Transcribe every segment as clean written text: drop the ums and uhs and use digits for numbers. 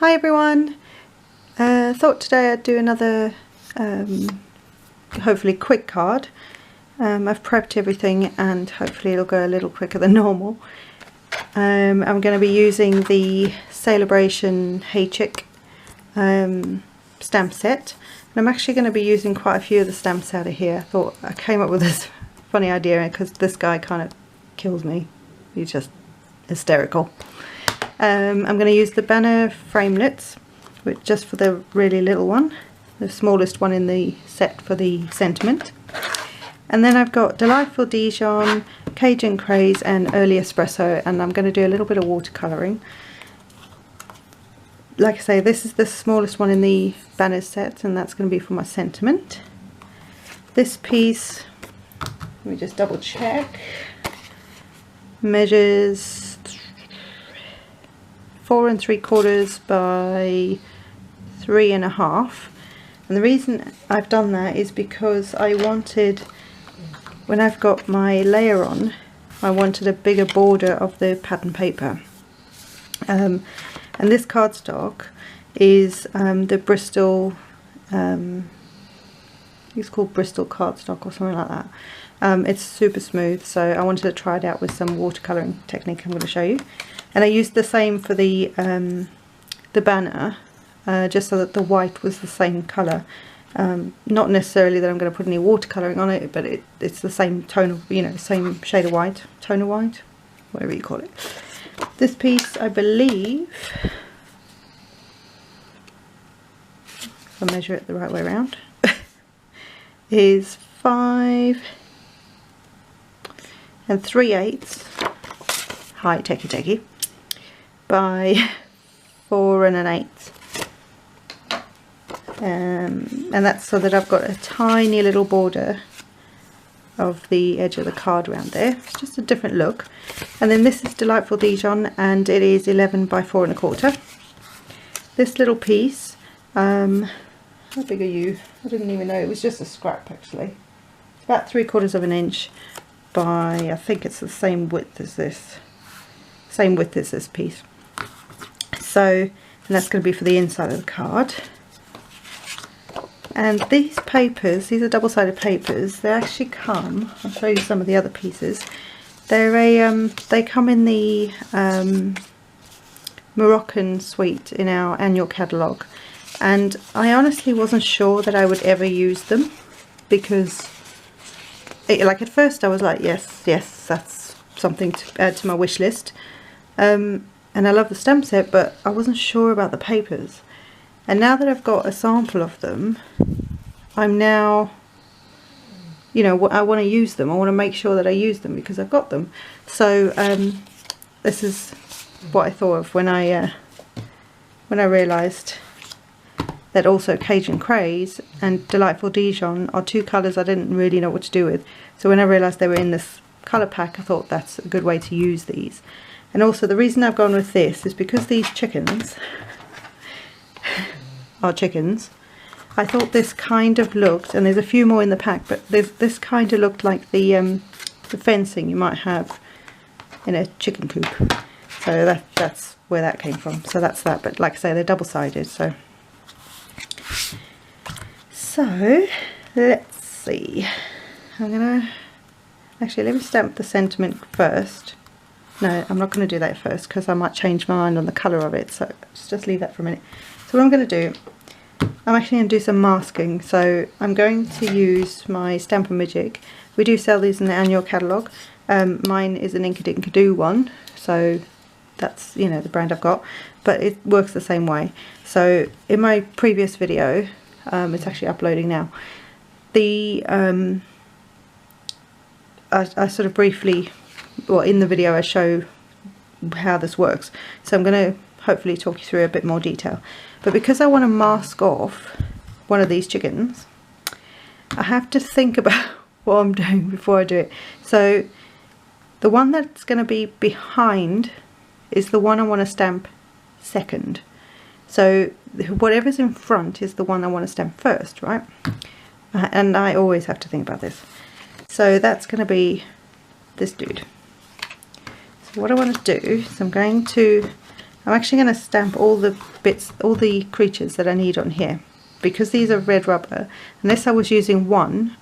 Hi everyone! Thought today I'd do another hopefully quick card. I've prepped everything and hopefully it'll go a little quicker than normal. I'm going to be using the Celebration Hey Chick stamp set, and I'm actually going to be using quite a few of the stamps out of here. I came up with this funny idea because this guy kind of kills me. He's just hysterical. I'm going to use the banner framelits, just for the really little one, the smallest one in the set for the sentiment. And then I've got Delightful Dijon, Cajun Craze and Early Espresso, and I'm going to do a little bit of watercolouring. Like I say, this is the smallest one in the banners set, and that's going to be for my sentiment. This piece, let me just double check, measures 4 3/4 by 3 1/2, and the reason I've done that is because I wanted, when I've got my layer on, I wanted a bigger border of the pattern paper. And this cardstock is the Bristol, it's called Bristol cardstock or something like that. It's super smooth, so I wanted to try it out with some watercolouring technique I'm going to show you. And I used the same for the banner, just so that the white was the same colour. Not necessarily that I'm going to put any watercolouring on it, but it's the same tone of, you know, same shade of white, tone of white, whatever you call it. This piece, I believe, if I measure it the right way around, is 5 3/8, hi techie, by 4 1/8. And that's so that I've got a tiny little border of the edge of the card around there. It's just a different look. And then this is Delightful Dijon, and it is 11 by 4 1/4. This little piece, how big are you? I didn't even know it was just a scrap actually. It's about 3/4 of an inch by, I think it's the same width as this. Same width as this piece. So, and that's going to be for the inside of the card. And these papers, these are double-sided papers, they actually come, I'll show you some of the other pieces. They're they come in the Moroccan suite in our annual catalogue, and I honestly wasn't sure that I would ever use them, because like at first I was like, yes, that's something to add to my wish list. And I love the stamp set, but I wasn't sure about the papers. And now that I've got a sample of them, I'm now, you know, I want to use them. I want to make sure that I use them because I've got them. So this is what I thought of when I realised that also Cajun Craze and Delightful Dijon are two colours I didn't really know what to do with. So when I realised they were in this colour pack, I thought that's a good way to use these. And also the reason I've gone with this is because these chickens are chickens. I thought this kind of looked, and there's a few more in the pack, but this kind of looked like the fencing you might have in a chicken coop. So that's where that came from. So that's that. But like I say, they're double-sided. So let's see. I'm gonna actually, let me stamp the sentiment first. No, I'm not going to do that first because I might change my mind on the colour of it, so just leave that for a minute. So what I'm going to do, I'm actually going to do some masking. So I'm going to use my Stampin' Magic. We do sell these in the annual catalogue. Mine is an Inkadoo one, so that's, you know, the brand I've got, but it works the same way. So in my previous video, it's actually uploading now, I sort of briefly, well, in the video I show how this works, so I'm going to hopefully talk you through a bit more detail. But because I want to mask off one of these chickens, I have to think about what I'm doing before I do it. So the one that's going to be behind is the one I want to stamp second. So whatever's in front is the one I want to stamp first, right? And I always have to think about this. So that's going to be this dude. So what I want to do is I'm going to I'm actually going to stamp all the bits, all the creatures that I need on here. Because these are red rubber, unless I was using one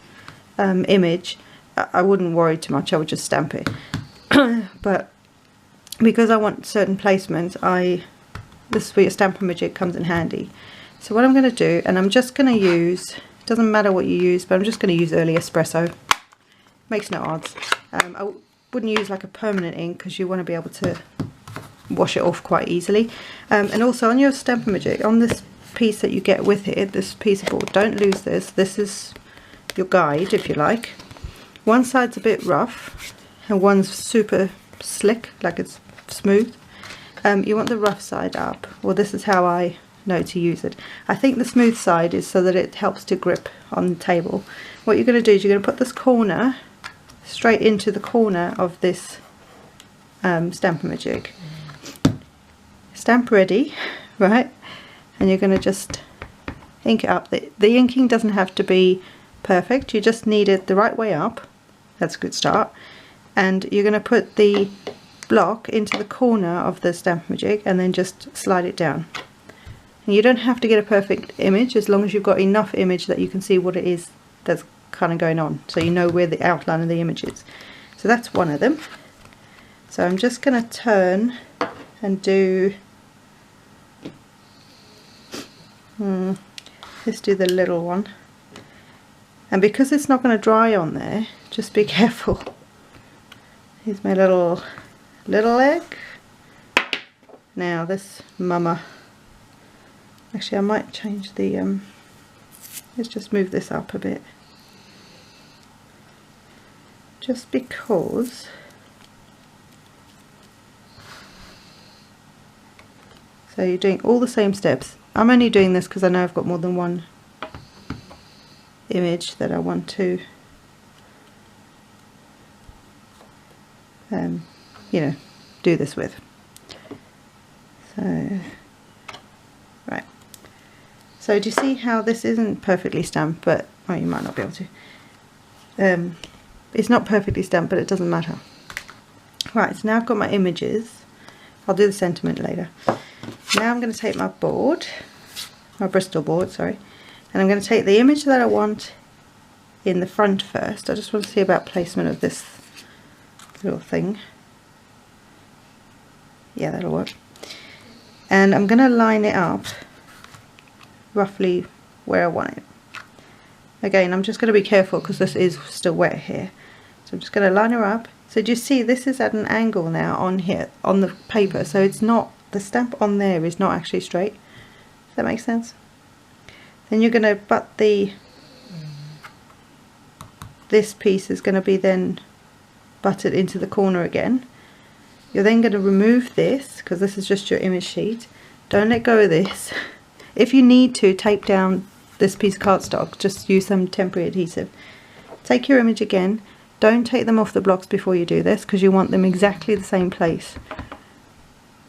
image, I wouldn't worry too much, I would just stamp it. But because I want certain placements, this is where your Stampin' Magic comes in handy. So what I'm going to do, and I'm just going to use, it doesn't matter what you use, but I'm just going to use early espresso. Makes no odds. I wouldn't use like a permanent ink because you want to be able to wash it off quite easily. And also on your Stampin' Magic, on this piece that you get with it, this piece of board, don't lose this. This is your guide, if you like. One side's a bit rough and one's super slick, like it's smooth. You want the rough side up. Well, this is how I know to use it. I think the smooth side is so that it helps to grip on the table. What you're going to do is you're going to put this corner straight into the corner of this Stampin' Magic. Stamp ready, right? And you're going to just ink it up. The inking doesn't have to be perfect, you just need it the right way up. That's a good start. And you're going to put the block into the corner of the Stampin' Magic and then just slide it down. And you don't have to get a perfect image, as long as you've got enough image that you can see what it is that's kind of going on, so you know where the outline of the image is. So that's one of them. So I'm just going to turn and do let's do the little one. And because it's not going to dry on there, just be careful. Here's my little egg. Now this mama, actually I might change the let's just move this up a bit, just because so you're doing all the same steps. I'm only doing this because I know I've got more than one image that I want to you know, do this with. So right, so do you see how this isn't perfectly stamped, but oh, you might not be able to, it's not perfectly stamped, but it doesn't matter. Right, so now I've got my images. I'll do the sentiment later. Now I'm going to take my board, my Bristol board, sorry, and I'm going to take the image that I want in the front first. I just want to see about placement of this little thing. Yeah, that'll work. And I'm going to line it up roughly where I want it. Again, I'm just going to be careful because this is still wet here. So I'm just going to line her up. So do you see this is at an angle now on here, on the paper, so it's not, the stamp on there is not actually straight. Does that make sense? Then you're going to butt this piece is going to be then butted into the corner again. You're then going to remove this, because this is just your image sheet. Don't let go of this. If you need to tape down this piece of cardstock, just use some temporary adhesive. Take your image again. Don't take them off the blocks before you do this, because you want them exactly the same place.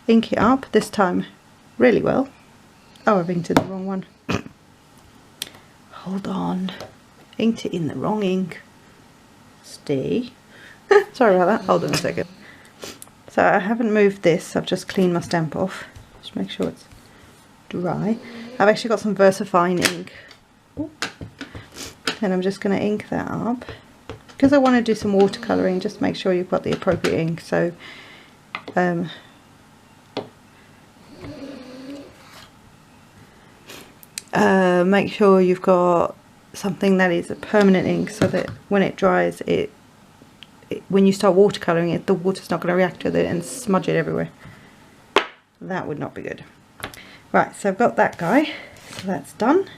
Ink it up, this time really well. Oh, I've inked in the wrong one. Hold on. Inked it in the wrong ink. Stay. Sorry about that. Hold on a second. So I haven't moved this, I've just cleaned my stamp off. Just make sure it's dry. I've actually got some VersaFine ink. Ooh. And I'm just going to ink that up. Because I want to do some watercolouring, just make sure you've got the appropriate ink. So make sure you've got something that is a permanent ink, so that when it dries, when you start watercolouring it, the water's not going to react with it and smudge it everywhere. That would not be good. Right, so I've got that guy, so that's done.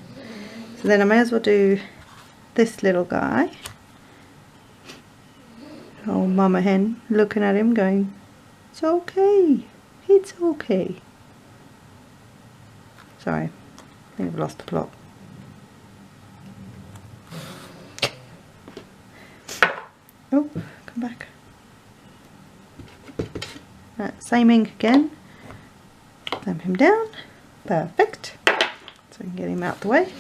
So then I may as well do this little guy. Oh, mama hen looking at him going, it's okay, it's okay. Sorry, I think I've lost the plot. Oh, come back. Right, same ink again. Stamp him down. Perfect. So I can get him out the way.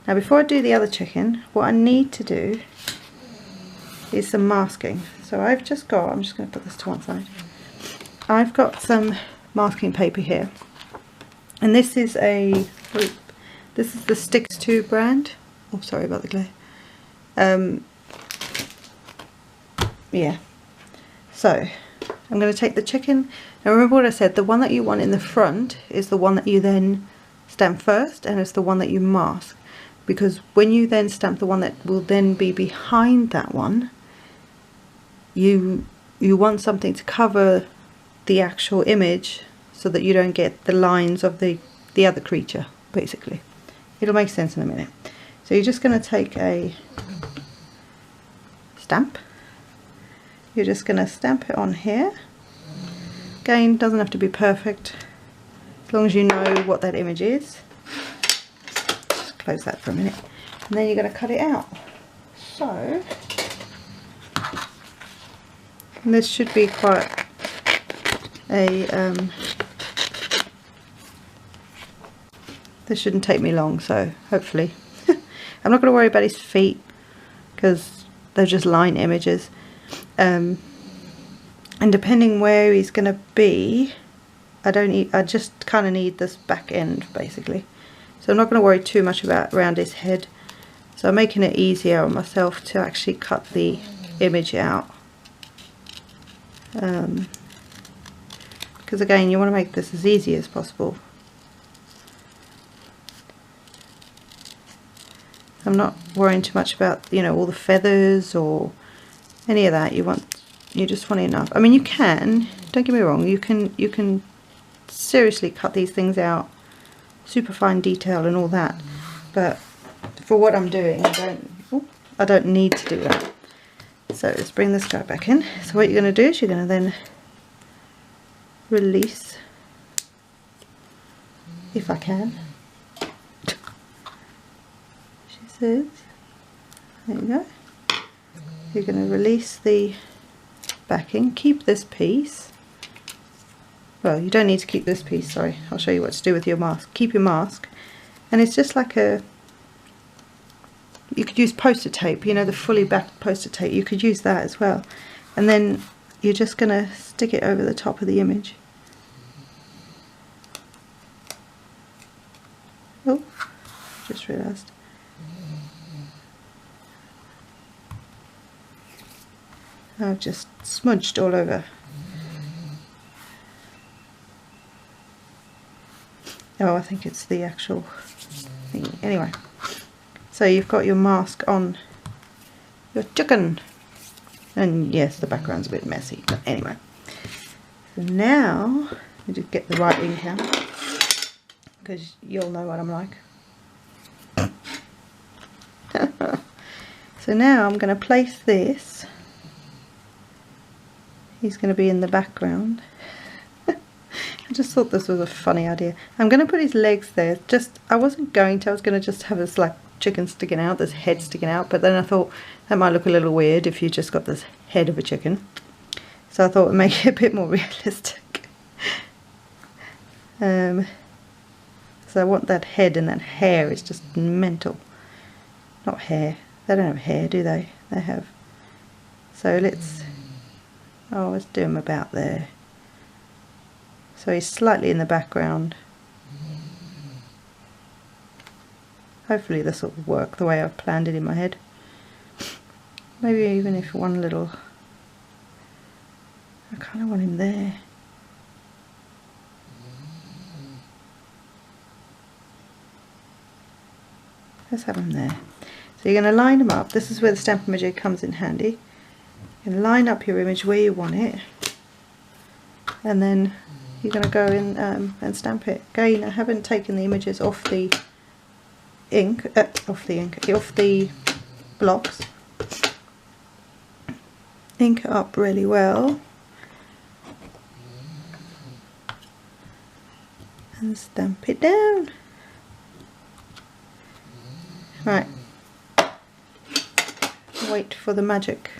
Now before I do the other chicken, what I need to do is some masking. So I've just got, I'm just going to put this to one side. I've got some masking paper here, and this is the Sticks 2 brand. Oh, sorry about the glare. Yeah, so I'm going to take the chicken. Now remember what I said, the one that you want in the front is the one that you then stamp first, and it's the one that you mask, because when you then stamp the one that will then be behind that one, you want something to cover the actual image so that you don't get the lines of the other creature, basically. It'll make sense in a minute. So you're just going to take a stamp. You're just going to stamp it on here. Again, doesn't have to be perfect, as long as you know what that image is. Just close that for a minute. And then you're going to cut it out. So, and this should be quite a, this shouldn't take me long, so hopefully. I'm not going to worry about his feet, because they're just line images. And depending where he's going to be, I just kind of need this back end, basically. So I'm not going to worry too much about around his head. So I'm making it easier on myself to actually cut the image out. Because again, you want to make this as easy as possible. I'm not worrying too much about, you know, all the feathers or any of that. You just want enough. I mean, you can, don't get me wrong, you can seriously cut these things out, super fine detail and all that, but for what I'm doing, I don't need to do that. So let's bring this guy back in. So what you're going to do is you're going to then release, if I can. She says, there you go. You're going to release the backing, keep this piece. Well, you don't need to keep this piece, sorry. I'll show you what to do with your mask. Keep your mask, and it's just like a, you could use poster tape, you know, the fully backed poster tape, you could use that as well. And then you're just going to stick it over the top of the image. Oh, just realised. I've just smudged all over. Oh, I think it's the actual thing. Anyway, so you've got your mask on your chicken. And yes, the background's a bit messy, but anyway. So now, we just get the right ink out, because you'll know what I'm like. So now I'm going to place this. He's going to be in the background. I just thought this was a funny idea. I'm going to put his legs there. I wasn't going to. I was going to just have this like chicken sticking out, this head sticking out. But then I thought that might look a little weird if you just got this head of a chicken. So I thought it would make it a bit more realistic. So I want that head, and that hair is just mental. Not hair. They don't have hair, do they? They have. So let's do him about there. So he's slightly in the background. Hopefully this will work the way I've planned it in my head. Maybe even if one little, I kind of want him there. Let's have him there. So you're going to line them up. This is where the Stampin' Majig comes in handy. You're going to line up your image where you want it, and then you're going to go in and stamp it. Again, I haven't taken the images off the ink, off the blocks. Ink it up really well and stamp it down. Right, wait for the magic.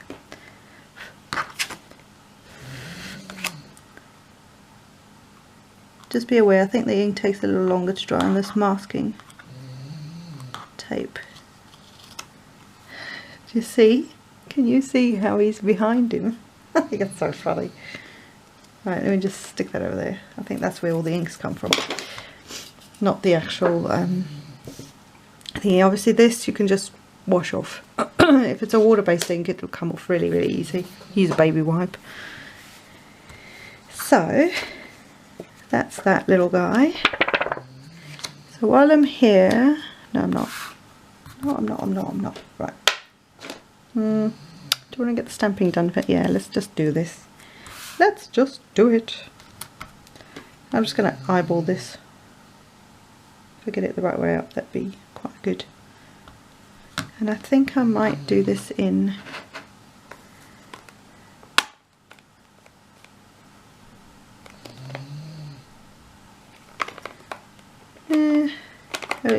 Just be aware, I think the ink takes a little longer to dry on this masking tape. Do you see? Can you see how he's behind him? I think it's so funny. Right, let me just stick that over there. I think that's where all the inks come from. Not the actual thingy. Obviously this you can just wash off. If it's a water-based ink, it'll come off really, really easy. Use a baby wipe. So that's that little guy. So while I'm here, no I'm not. No, I'm not. Right. Do you want to get the stamping done? Yeah, let's just do this. Let's just do it. I'm just going to eyeball this. If I get it the right way up, that'd be quite good. And I think I might do this in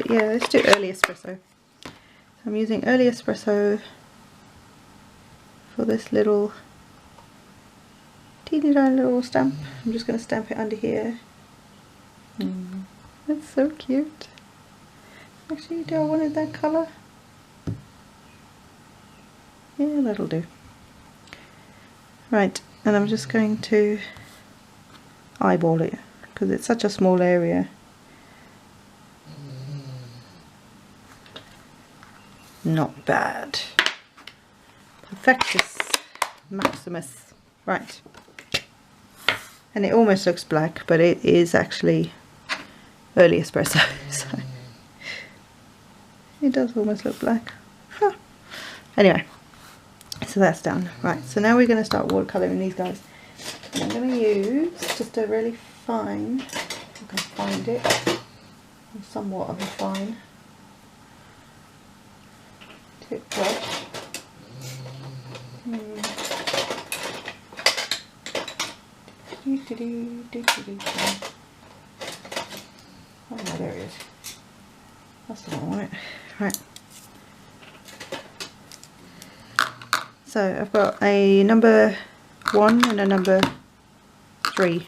yeah, let's do early espresso. So I'm using early espresso for this little teeny tiny little stamp. I'm just going to stamp it under here. That's so cute. Actually, do I want it that colour? Yeah, that'll do. Right, and I'm just going to eyeball it because it's such a small area. Not bad. Perfectus Maximus. Right. And it almost looks black, but it is actually early espresso. So it does almost look black. Huh. Anyway, so that's done. Right, so now we're going to start watercolouring these guys. And I'm going to use just a really fine, if I can find it, somewhat of a fine tip brush. Oh no, there it is. That's the one, right? Right. So I've got a number 1 and a number 3.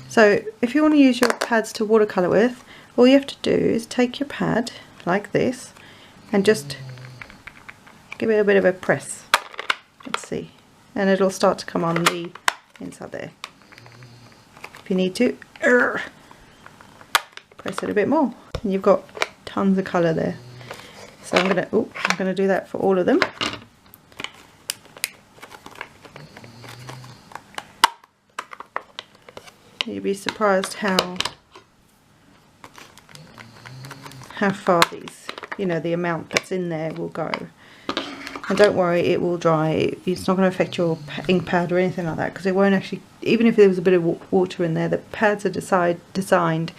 So if you want to use your pads to watercolour with, all you have to do is take your pad like this and just give it a bit of a press. Let's see. And it'll start to come on the inside there. If you need to, press it a bit more. And you've got tons of colour there. So I'm gonna do that for all of them. You'd be surprised how far these, you know, the amount that's in there will go. And don't worry, it will dry. It's not going to affect your ink pad or anything like that, because it won't actually, even if there was a bit of water in there, the pads are designed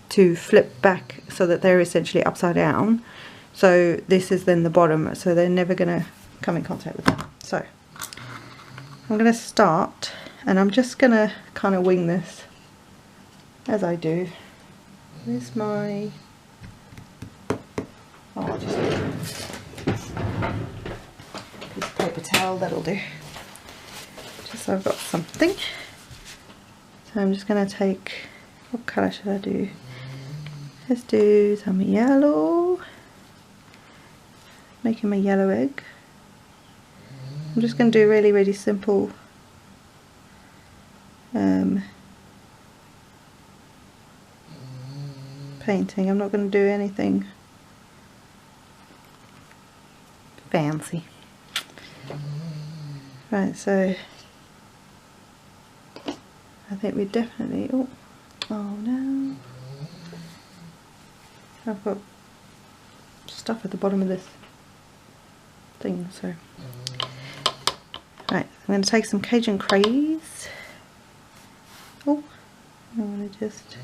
to flip back so that they're essentially upside down. So this is then the bottom, so they're never going to come in contact with that. So I'm going to start, and I'm just going to kind of wing this as I do. Where's my... Oh, I'll just piece of paper towel, that'll do. Just so I've got something. So I'm just going to take, what colour should I do? Let's do some yellow. Making my yellow egg. I'm just going to do really, really simple painting. I'm not going to do anything fancy. Right, so I think we definitely, oh no, I've got stuff at the bottom of this thing, so right, I'm going to take some Cajun Craze. Oh, I want to just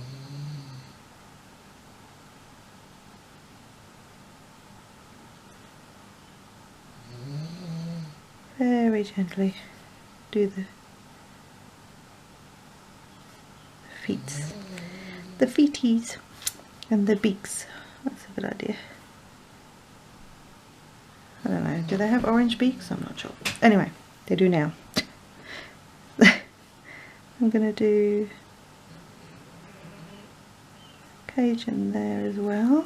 very gently do the feeties and the beaks. That's a good idea. I don't know, do they have orange beaks? I'm not sure. Anyway, they do now. I'm going to do Cajun there as well.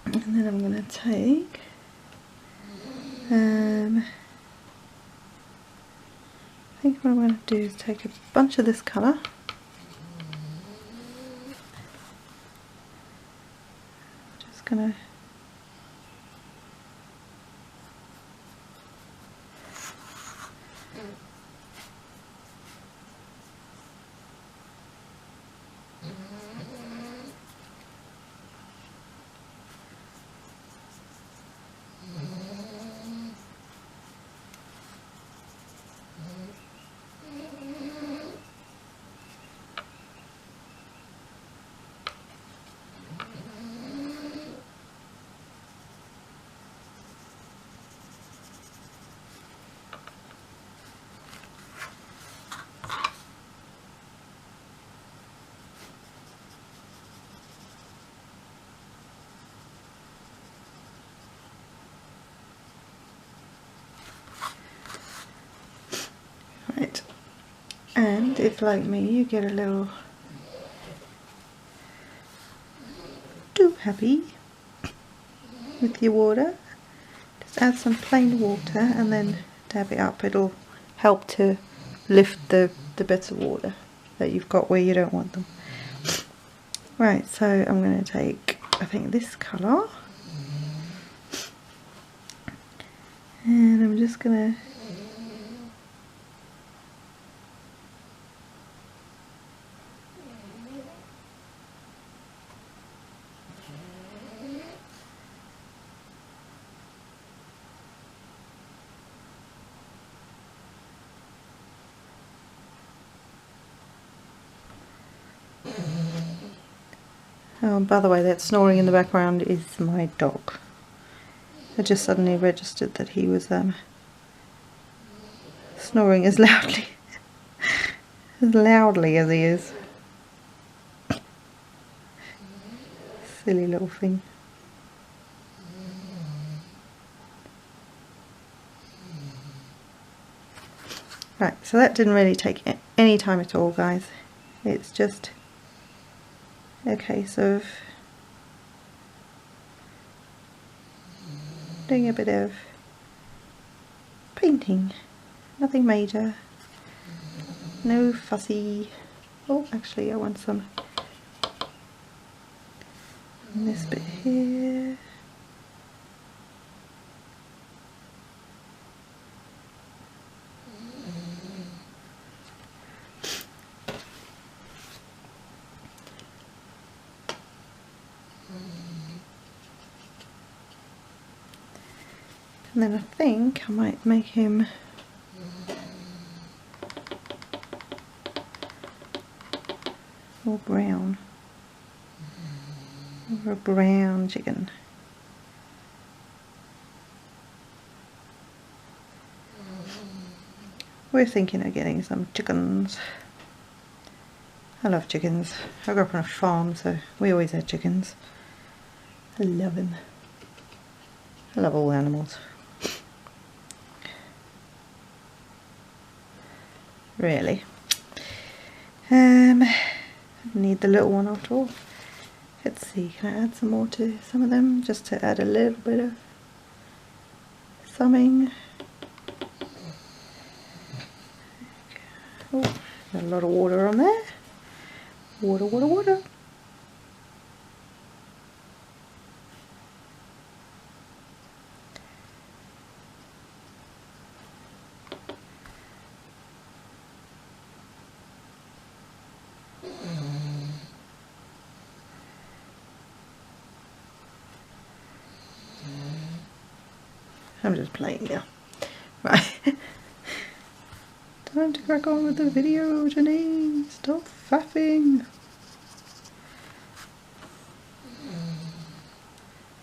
And then I'm going to take I think what I'm going to do is take a bunch of this colour, just going to right. And if, like me, you get a little too happy with your water, just add some plain water and then dab it up. It'll help to lift the bits of water that you've got where you don't want them. Right, so I'm going to take, I think, this colour, and I'm just going to oh, by the way, that snoring in the background is my dog. I just suddenly registered that he was snoring as loudly as he is. Silly little thing. Right, so that didn't really take any time at all, guys. It's just a case of doing a bit of painting, nothing major, no fussy. Oh, actually I want some in this bit here. And then I think I might make him more brown, or a brown chicken. We're thinking of getting some chickens. I love chickens. I grew up on a farm, so we always had chickens. I love them. I love all animals. Really. Need the little one after all. Let's see, can I add some more to some of them, just to add a little bit of something. Oh, got a lot of water on there. Water, water, water. I'm just playing now. Right. Time to crack on with the video, Janene. Stop faffing.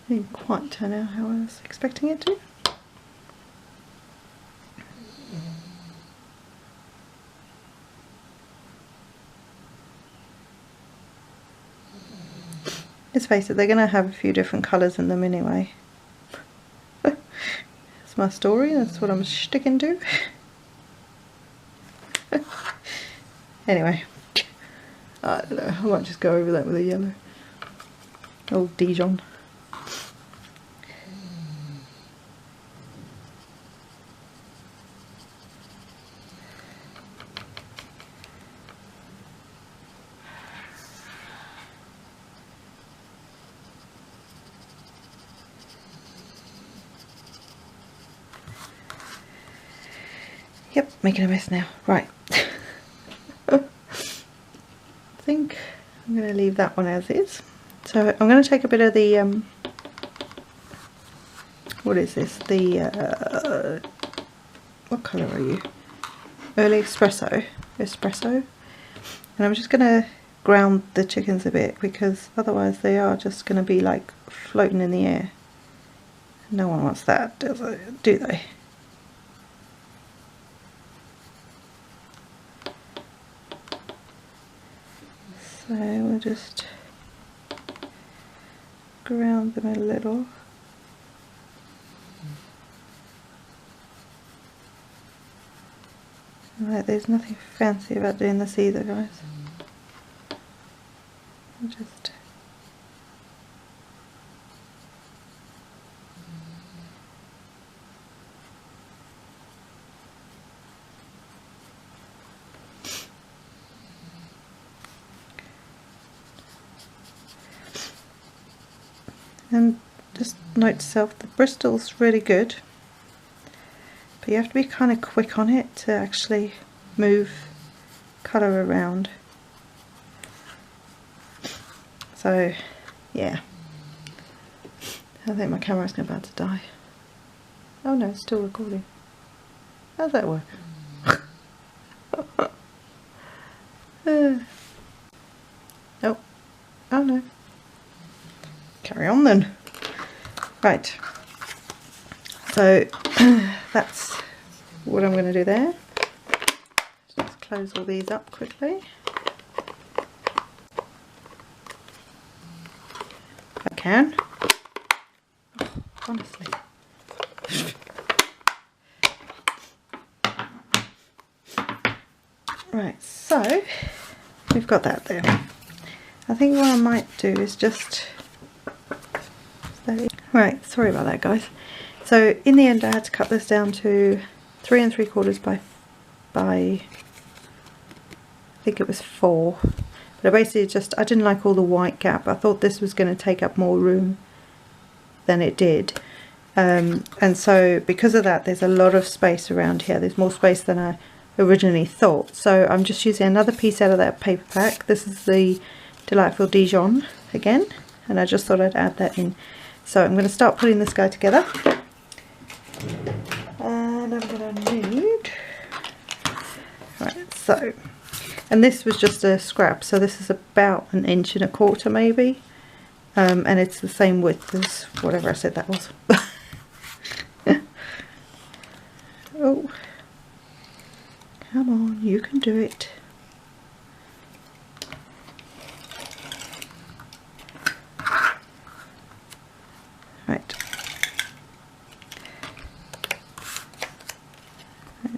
Didn't quite turn out how I was expecting it to. Let's face it, they're going to have a few different colours in them anyway. That's my story, that's what I'm sticking to. Anyway, I don't know, I might just go over that with a yellow. Old Dijon. Yep, making a mess now. Right. I think I'm going to leave that one as is. So I'm going to take a bit of the, what is this? The, what colour are you? Early espresso. And I'm just going to ground the chickens a bit, because otherwise they are just going to be like floating in the air. No one wants that, do they? So we'll just ground them a little. Right, there's nothing fancy about doing this either, guys. I'll just and just note to self, the Bristol's really good, but you have to be kind of quick on it to actually move colour around. So yeah, I think my camera's about to die. Oh no, it's still recording. How's that work? Oh, oh no. Carry on then. Right, so that's what I'm going to do there. Just close all these up quickly. If I can. Oh, honestly. Right, so we've got that there. I think what I might do is just... Right, sorry about that, guys. So in the end I had to cut this down to 3 3/4 by I think it was 4. But I basically I didn't like all the white gap. I thought this was going to take up more room than it did. And so because of that, there's a lot of space around here. There's more space than I originally thought. So I'm just using another piece out of that paper pack. This is the Delightful Dijon again, and I just thought I'd add that in. So I'm going to start putting this guy together, and I'm going to need, right, so, and this was just a scrap, so this is about 1 1/4 inches maybe, and it's the same width as whatever I said that was. Oh, come on, you can do it.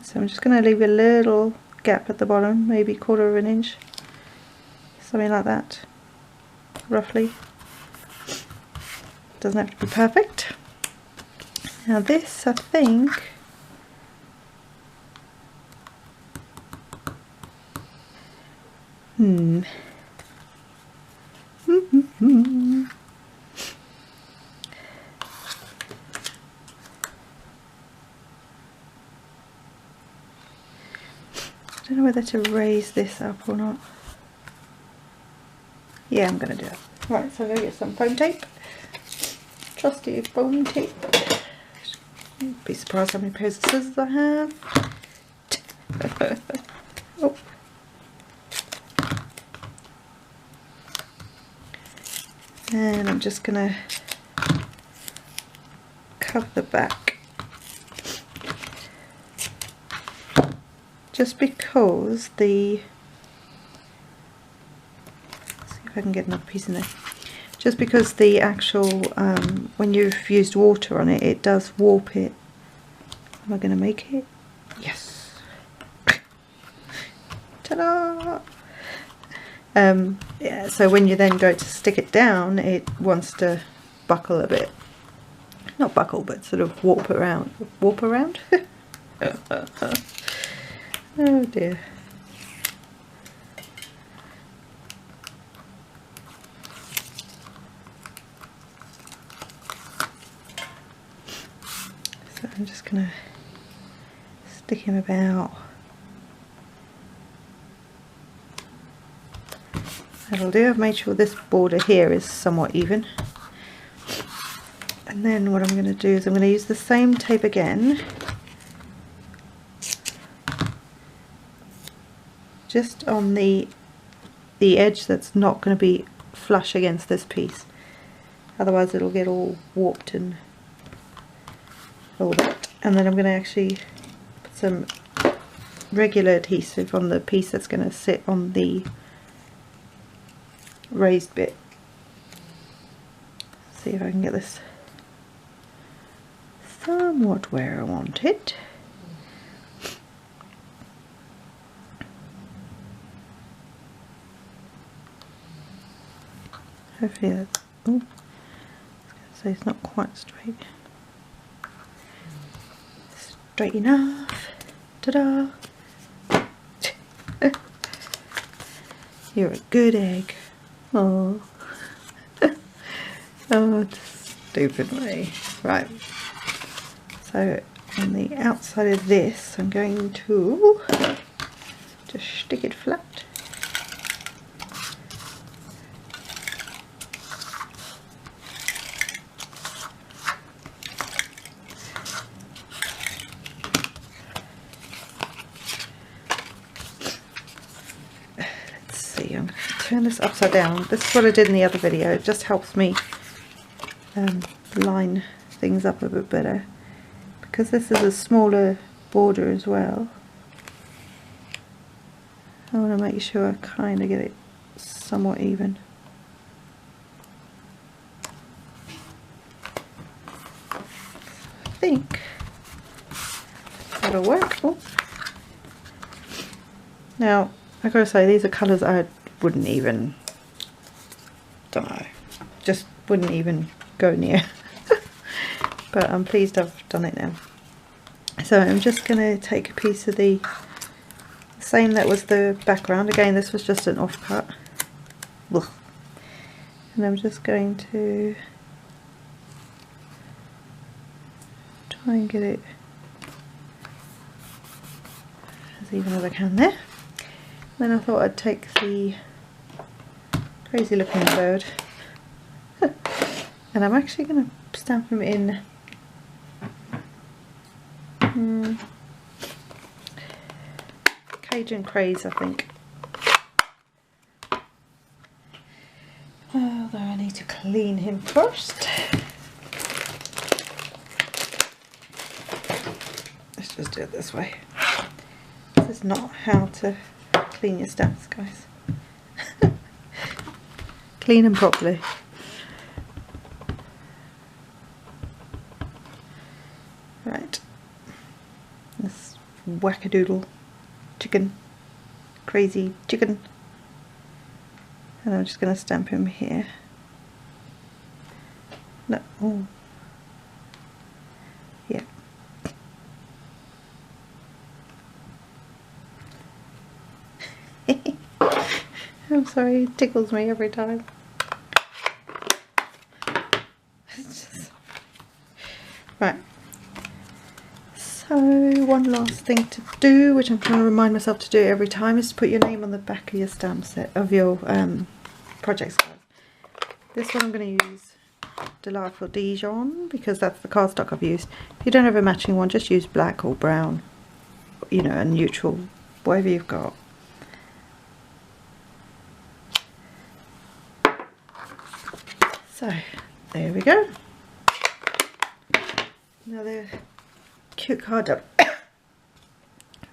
So I'm just going to leave a little gap at the bottom, maybe 1/4 inch, something like that, roughly. Doesn't have to be perfect. Now this, I think, I don't know whether to raise this up or not. Yeah, I'm going to do it. Right, so I'm going to get some foam tape. Trusty foam tape. You'd be surprised how many pairs of scissors I have. Oh. And I'm just going to cover the back. Just because the, let's see if I can get another piece in there. Just because the actual, when you've used water on it, it does warp it. Am I going to make it? Yes. Ta-da! Yeah, so when you then go to stick it down, it wants to buckle a bit. Not buckle, but sort of warp around. Warp around? Oh dear. So I'm just going to stick him about. That'll do. I've made sure this border here is somewhat even. And then what I'm going to do is I'm going to use the same tape again, just on the edge that's not going to be flush against this piece, otherwise it'll get all warped and all that. And then I'm going to actually put some regular adhesive on the piece that's going to sit on the raised bit. See if I can get this somewhat where I want it. Hopefully that's, oh, I was going to say it's not quite straight. Straight enough. Ta-da! You're a good egg. Oh. Oh, stupid way. Right. So on the outside of this, I'm going to just stick it flat. Let's see, I'm going to turn this upside down. This is what I did in the other video. It just helps me line things up a bit better, because this is a smaller border as well. I want to make sure I kind of get it somewhat even. I think that'll work. Oh. Now I gotta say, these are colours I wouldn't even, don't know, just wouldn't even go near. But I'm pleased I've done it now. So I'm just going to take a piece of the same that was the background. Again, this was just an offcut. Ugh. And I'm just going to try and get it as even as I can there. Then I thought I'd take the crazy looking bird and I'm actually going to stamp him in Cajun Craze, I think. Although I need to clean him first. Let's just do it this way. This is not how to clean your stamps, guys. Clean them properly. Right. This wackadoodle chicken, crazy chicken, and I'm just going to stamp him here. No, oh, yeah. I'm sorry, it tickles me every time. Right. So one last thing to do, which I'm trying to remind myself to do every time, is to put your name on the back of your stamp set, of your projects card. This one I'm going to use Delightful Dijon, because that's the cardstock I've used. If you don't have a matching one, just use black or brown, you know, a neutral, whatever you've got. So there we go. Another cute card up.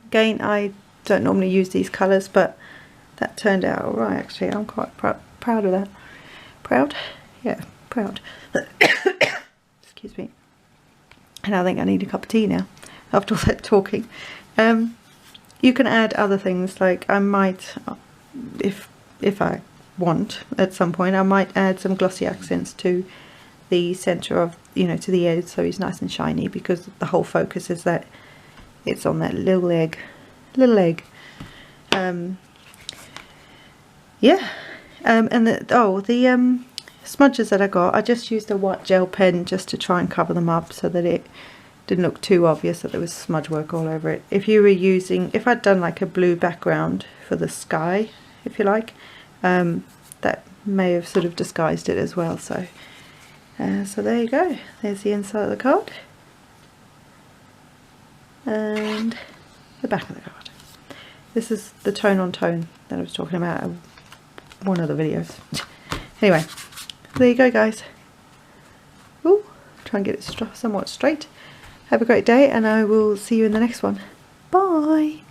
Again, I don't normally use these colours, but that turned out alright actually. I'm quite proud of that. Proud? Yeah, proud. Excuse me. And I think I need a cup of tea now after all that talking. You can add other things, like I might, if I want at some point, I might add some glossy accents to the centre of, you know, to the edge, so he's nice and shiny, because the whole focus is that it's on that little egg. Yeah. And the smudges that I got, I just used a white gel pen just to try and cover them up so that it didn't look too obvious that there was smudge work all over it. If you were using, if I'd done like a blue background for the sky, if you like, that may have sort of disguised it as well. So so there you go, there's the inside of the card and the back of the card. This is the tone on tone that I was talking about in one of the videos. Anyway, there you go guys. Ooh, try and get it somewhat straight. Have a great day and I will see you in the next one. Bye!